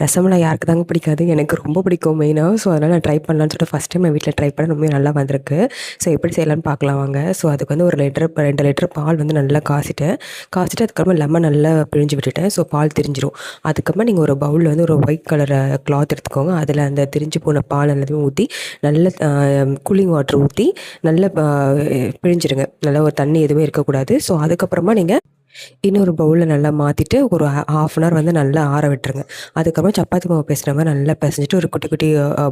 ரசமலாய் யாருக்கு தாங்க பிடிக்காது? எனக்கு ரொம்ப பிடிக்கும் மெயினா. ஸோ, அதனால நான் ட்ரை பண்ணலான்னு சொல்லிட்டு ஃபஸ்ட் டைம் என் வீட்ல ட்ரை பண்ணேன். ரொம்பவே நல்லா வந்திருக்கு. ஸோ, எப்படி செய்யலான்னு பார்க்கலாம் வாங்க. ஸோ, அதுக்கு வந்து 2 லிட்டர் பால் வந்து நல்லா காய்ச்சிட்டேன். காய்ச்சிட்டு அதுக்கப்புறமா லெமன் நல்லா பிழிஞ்சு விட்டுட்டேன். ஸோ, பால் திரிஞ்சிரும். அதுக்கப்புறமா நீங்கள் ஒரு பவுலில் வந்து ஒரு ஒயிட் கலர் கிளாத் எடுத்துக்கோங்க. அதில் அந்த திரிஞ்சு போன பால் எல்லாத்தையும் ஊற்றி நல்ல கூலிங் வாட்டர் ஊற்றி நல்லா பிழிஞ்சிடுங்க. நல்லா ஒரு தண்ணி எதுவுமே இருக்கக்கூடாது. ஸோ, அதுக்கப்புறமா நீங்கள் இன்னொரு பவுலில் நல்லா மாற்றிட்டு ஒரு ஹாஃப் அன் ஹவர் வந்து நல்லா ஆற விட்டுருங்க. அதுக்கப்புறம் சப்பாத்தி மாவு பேசுகிற மாதிரி நல்லா பிசைஞ்சிட்டு ஒரு குட்டி குட்டி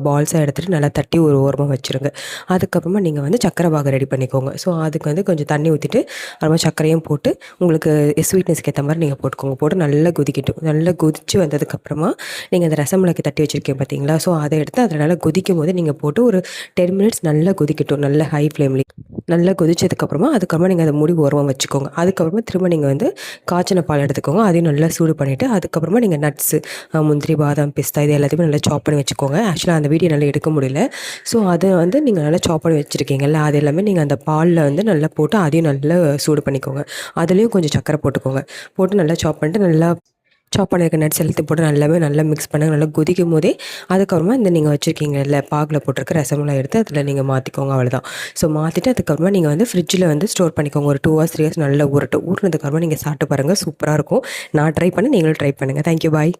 பால்ஸாக எடுத்துகிட்டு நல்லா தட்டி ஒரு ஓரமாக வச்சுருங்க. அதுக்கப்புறமா நீங்கள் வந்து சக்கரை பாகு ரெடி பண்ணிக்கோங்க. ஸோ அதுக்கு வந்து கொஞ்சம் தண்ணி ஊற்றிட்டு அப்புறமா சர்க்கரையும் போட்டு உங்களுக்கு ஸ்வீட்னஸ்க்கு ஏற்ற மாதிரி நீங்கள் போட்டுக்கோங்க. போட்டு நல்லா கொதிக்கட்டும். நல்லா கொதித்து வந்ததுக்கப்புறமா நீங்கள் அந்த ரசமலாய்க்கு தட்டி வச்சுருக்கீங்க பார்த்தீங்களா? ஸோ அதை எடுத்து அதில் நல்லா கொதிக்கும் போது நீங்கள் போட்டு ஒரு 10 மினிட்ஸ் நல்லா கொதிக்கட்டும். நல்ல ஹை ஃப்ளேம்லேயே நல்லா கொதிச்சதுக்கப்புறமா அதுக்கப்புறமா நீங்கள் அதை மூடி ஓரமாக வச்சுக்கோங்க. அதுக்கப்புறமா திரும்ப நீங்கள் வந்து காய்ச்சின பால் எடுத்துக்கோங்க. அதையும் நல்லா சூடு பண்ணிவிட்டு அதுக்கப்புறமா நீங்கள் நட்ஸு முந்திரி, பாதாம், பிஸ்தா இது எல்லாத்தையுமே நல்லா சாப் பண்ணி வச்சுக்கோங்க. ஆக்சுவலாக அந்த வீடியோ நல்லா எடுக்க முடியல. ஸோ அதை வந்து நீங்கள் நல்லா சாப் பண்ணி வச்சுருக்கீங்கல்ல, அது எல்லாமே நீங்கள் அந்த பாலில் வந்து நல்லா போட்டு அதையும் நல்லா சூடு பண்ணிக்கோங்க. அதுலேயும் கொஞ்சம் சர்க்கரை போட்டுக்கோங்க. போட்டு நல்லா சாப் பண்ணிட்டு நல்லா சாப் பண்ணியிருக்க நட்ஸ் எல்லாத்தையும் போட்டு நல்லா மிக்ஸ் பண்ணுங்க. நல்லா கொதிக்கும் போதே அதுக்கப்புறமா இந்த நீங்கள் வச்சுருக்கீங்கல்ல பாகில் போட்டிருக்க ரசமலாய் எடுத்து அதில் நீங்கள் மாற்றிக்கோங்க. அவ்வளோதான். ஸோ மாற்றிட்டு அதுக்கப்புறமா நீங்கள் வந்து ஃப்ரிட்ஜில் வந்து ஸ்டோர் பண்ணிக்கோங்க. ஒரு 2 ஹவர்ஸ் 3 ஹவர்ஸ் நல்லா ஊறட்டும். ஊறினதுக்கப்புறமா நீங்கள் சாப்பிட்டு பாருங்கள். சூப்பராக இருக்கும். நான் ட்ரை பண்ணேன். நீங்களும் ட்ரை பண்ணுங்கள். தேங்க்யூ. பாய்.